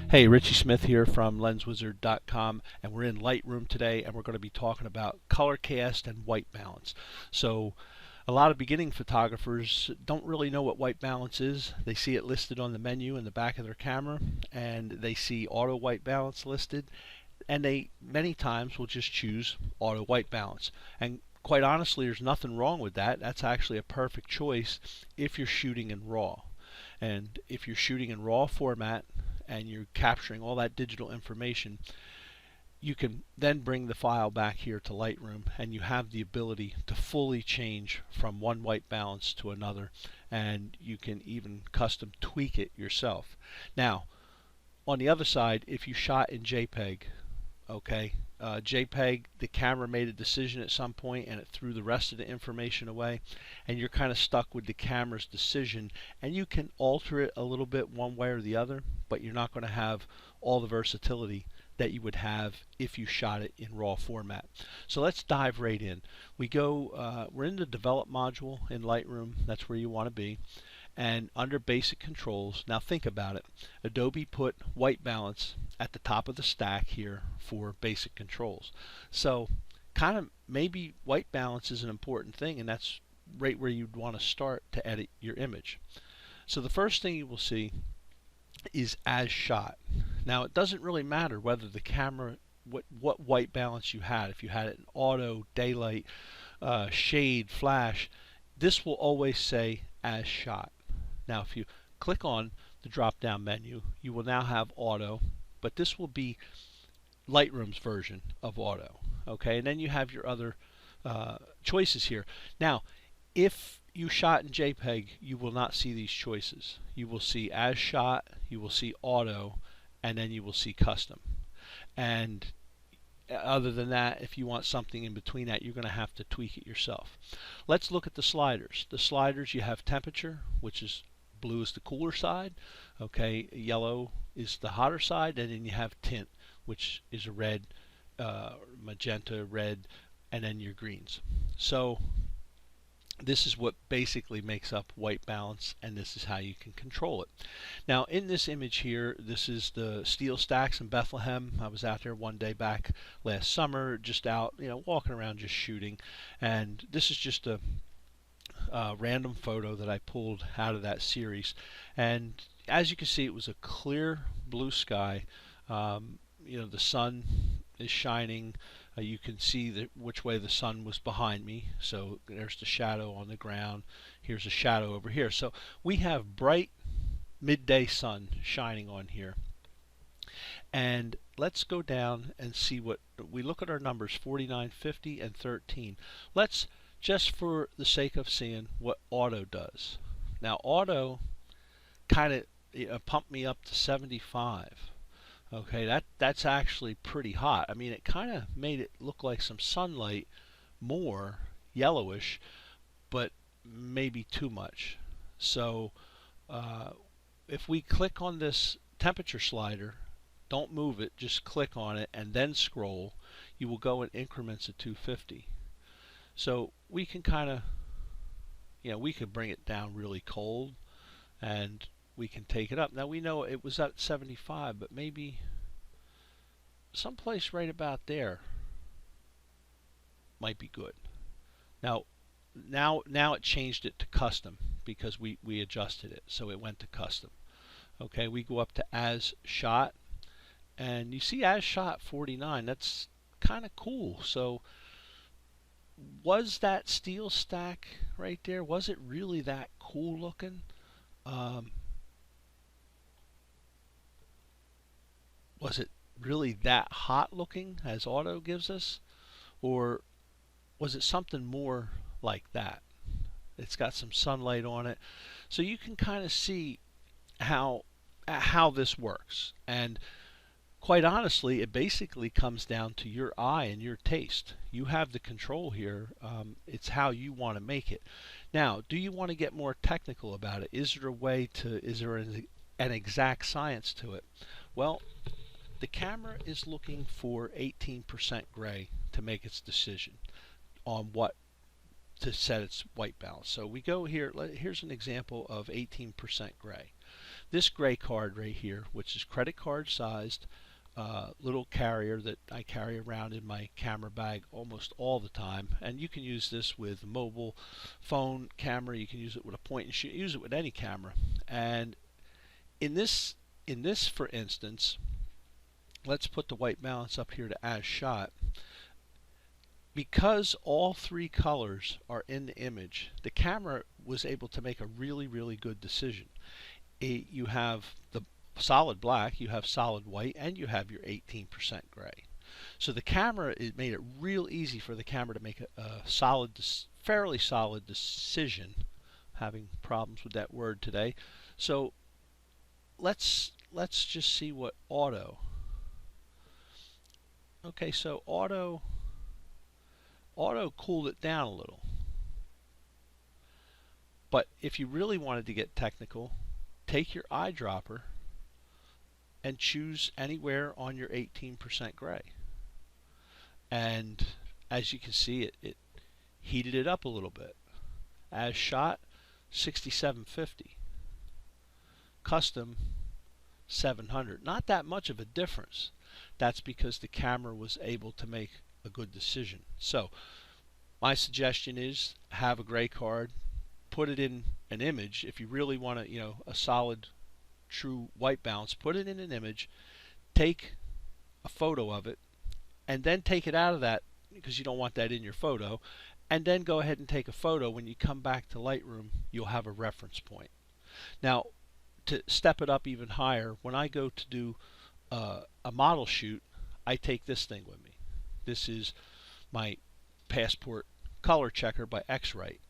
Hey, Richie Smith here from LensWizard.com, and we're in Lightroom today, and we're going to be talking about color cast and white balance. So, a lot of beginning photographers don't really know what white balance is. They see it listed on the menu in the back of their camera, and they see auto white balance listed, and they many times will just choose auto white balance. And quite honestly, there's nothing wrong with that. That's actually a perfect choice if you're shooting in RAW. And if you're shooting in RAW format and you're capturing all that digital information, you can then bring the file back here to Lightroom and you have the ability to fully change from one white balance to another, and you can even custom tweak it yourself. Now, on the other side, if you shot in JPEG, okay, JPEG, the camera made a decision at some point and it threw the rest of the information away, and you're kind of stuck with the camera's decision, and you can alter it a little bit one way or the other, but you're not going to have all the versatility that you would have if you shot it in RAW format. So let's dive right in. We're in the Develop module in Lightroom. That's where you want to be. And under Basic Controls, now think about it. Adobe put white balance at the top of the stack here for Basic Controls. So kind of maybe white balance is an important thing, and that's right where you'd want to start to edit your image. So the first thing you will see is as shot. Now it doesn't really matter whether the camera, what white balance you had. If you had it in auto, daylight, shade, flash, this will always say as shot. Now if you click on the drop down menu, you will now have auto, but this will be Lightroom's version of auto. Okay, and then you have your other choices here. Now if you shot in JPEG, you will not see these choices. You will see as shot, you will see auto, and then you will see custom. And other than that, if you want something in between that, you're going to have to tweak it yourself. Let's look at the sliders. The sliders, you have temperature, which is blue is the cooler side, okay, yellow is the hotter side, and then you have tint, which is a red, magenta, red, and then your greens. So this is what basically makes up white balance, and this is how you can control it. Now in this image here, this is the steel stacks in Bethlehem. I was out there one day back last summer, just out, walking around, just shooting, and this is just a random photo that I pulled out of that series. And as you can see, it was a clear blue sky. The sun is shining. You can see which way the sun was behind me. So there's the shadow on the ground. Here's a shadow over here. So we have bright midday sun shining on here. And let's go down and see what we look at our numbers, 49, 50, and 13. Let's just for the sake of seeing what auto does. Now auto kind of pumped me up to 75. Okay, that's actually pretty hot. I mean, it kind of made it look like some sunlight, more yellowish, but maybe too much. So if we click on this temperature slider, don't move it, just click on it and then scroll, you will go in increments of 250. So we can kind of, we could bring it down really cold, and we can take it up. Now we know it was at 75, but maybe someplace right about there might be good. Now it changed it to custom because we adjusted it, so it went to custom. Okay, we go up to as shot, and you see as shot 49. That's kind of cool. So was that steel stack right there, was it really that cool looking? Was it really that hot looking as auto gives us, or was it something more like that? It's got some sunlight on it, so you can kind of see how this works. And quite honestly, it basically comes down to your eye and your taste. You have the control here. It's how you want to make it. Now, do you want to get more technical about it? Is there an exact science to it? Well, the camera is looking for 18% gray to make its decision on what to set its white balance. So we go here, here's an example of 18% gray. This gray card right here, which is credit card sized, little carrier that I carry around in my camera bag almost all the time, and you can use this with a mobile phone camera, you can use it with a point and shoot, use it with any camera. And in this for instance, let's put the white balance up here to as shot. Because all three colors are in the image, the camera was able to make a really good decision. You have the solid black, you have solid white, and you have your 18% gray. So the camera, it made it real easy for the camera to make a fairly solid decision. Having problems with that word today. So let's just see what auto. Okay, so auto cooled it down a little. But if you really wanted to get technical, take your eyedropper and choose anywhere on your 18% gray. And as you can see, it heated it up a little bit. As shot, 6750. Custom, 700. Not that much of a difference. That's because the camera was able to make a good decision. So my suggestion is have a gray card, put it in an image. If you really want to, a solid true white balance, put it in an image, take a photo of it, and then take it out of that because you don't want that in your photo, and then go ahead and take a photo. When you come back to Lightroom, you'll have a reference point. Now, to step it up even higher, when I go to do a model shoot, I take this thing with me. This is my Passport color checker by X-Rite,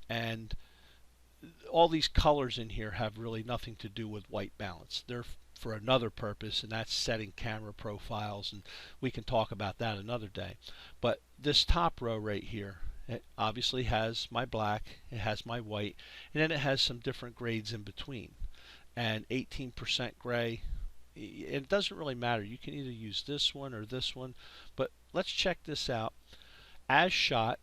and all these colors in here have really nothing to do with white balance. They're for another purpose, and that's setting camera profiles, and we can talk about that another day. But this top row right here, it obviously has my black, it has my white, and then it has some different grades in between. And 18% gray, it doesn't really matter. You can either use this one or this one, but let's check this out. As shot,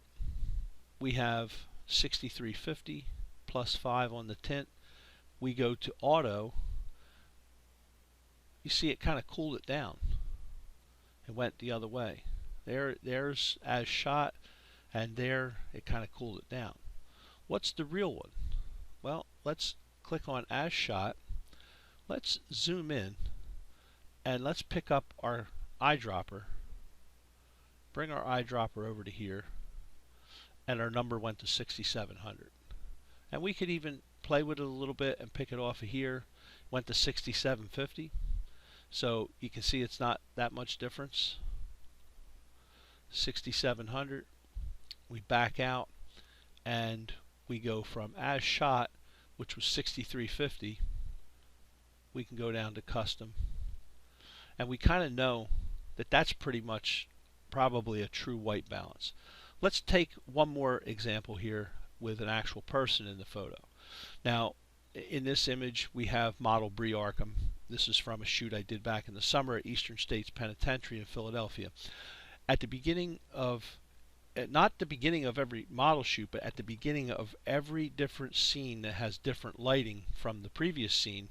we have 6350 plus 5 on the tint. We go to auto. You see it kind of cooled it down. It went the other way. There's as shot, and there it kind of cooled it down. What's the real one? Well, let's click on as shot. Let's zoom in, and let's pick up our eyedropper. Bring our eyedropper over to here, and our number went to 6700. And we could even play with it a little bit and pick it off of here. Went to 6750. So you can see it's not that much difference. 6700. We back out and we go from as shot, which was 6350. We can go down to custom, and we kind of know that that's pretty much probably a true white balance. Let's take one more example here with an actual person in the photo. Now, in this image, we have model Bree Arkham. This is from a shoot I did back in the summer at Eastern States Penitentiary in Philadelphia. At the beginning of, not the beginning of every model shoot, but at the beginning of every different scene that has different lighting from the previous scene,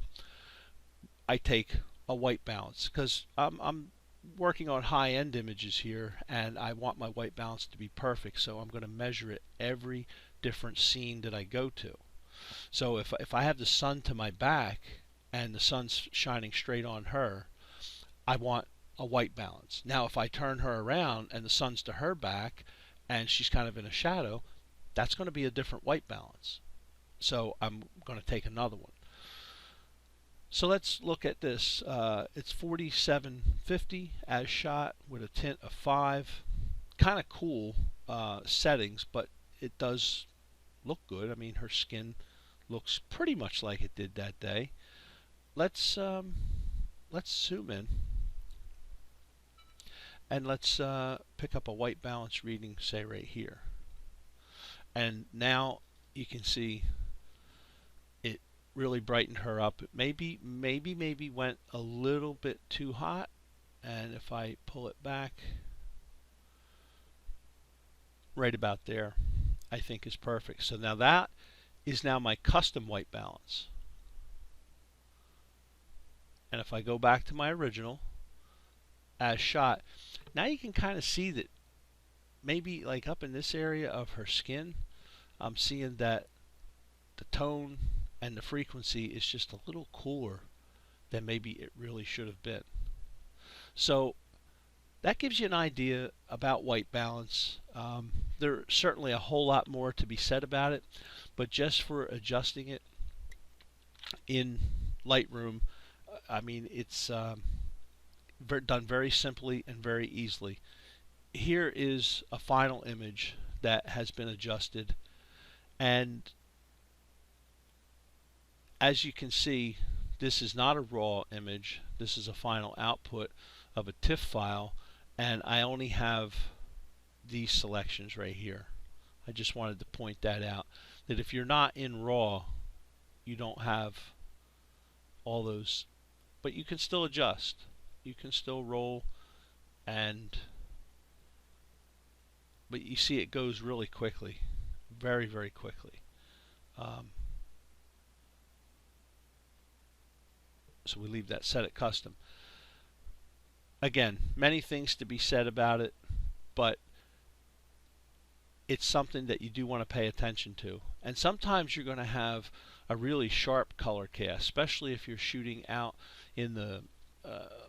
I take a white balance because I'm working on high-end images here, and I want my white balance to be perfect, so I'm going to measure it every different scene that I go to. So if I have the sun to my back and the sun's shining straight on her, I want a white balance. Now if I turn her around and the sun's to her back and she's kind of in a shadow, that's going to be a different white balance. So I'm going to take another one. So let's look at this. It's 4750 as shot with a tint of 5. Kind of cool settings, but it does look good. I mean, her skin looks pretty much like it did that day. Let's zoom in, and let's pick up a white balance reading, say right here. And now you can see it really brightened her up. It maybe went a little bit too hot, and if I pull it back right about there, I think is perfect. So now that is now my custom white balance. And if I go back to my original as shot, now you can kind of see that maybe like up in this area of her skin, I'm seeing that the tone and the frequency is just a little cooler than maybe it really should have been. So that gives you an idea about white balance. There's certainly a whole lot more to be said about it, but just for adjusting it in Lightroom, I mean, it's done very simply and very easily. Here is a final image that has been adjusted, and as you can see, this is not a raw image. This is a final output of a TIFF file, and I only have these selections right here. I just wanted to point that out, that if you're not in RAW, you don't have all those, but you can still adjust. You can still roll, but you see it goes really quickly, very, very quickly. So we leave that set at custom. Again, many things to be said about it, but it's something that you do want to pay attention to. And sometimes you're going to have a really sharp color cast, especially if you're shooting out in the,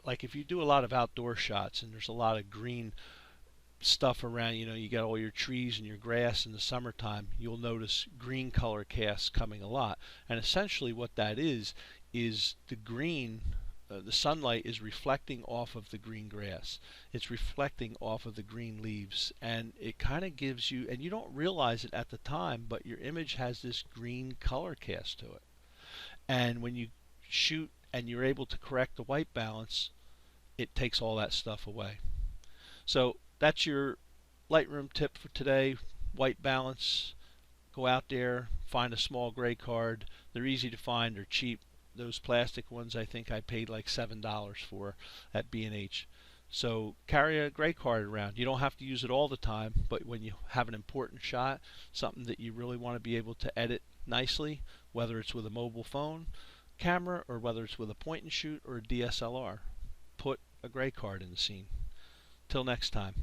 like if you do a lot of outdoor shots and there's a lot of green stuff around, you got all your trees and your grass in the summertime, you'll notice green color casts coming a lot. And essentially what that is the green, the sunlight is reflecting off of the green grass. It's reflecting off of the green leaves, and it kind of gives you, and you don't realize it at the time, but your image has this green color cast to it. And when you shoot and you're able to correct the white balance, it takes all that stuff away. So that's your Lightroom tip for today. White balance. Go out there, find a small gray card. They're easy to find, they're cheap. Those plastic ones I think I paid like $7 for at B&H. So carry a gray card around. You don't have to use it all the time, but when you have an important shot, something that you really want to be able to edit nicely, whether it's with a mobile phone camera or whether it's with a point and shoot or a DSLR, put a gray card in the scene. Till next time.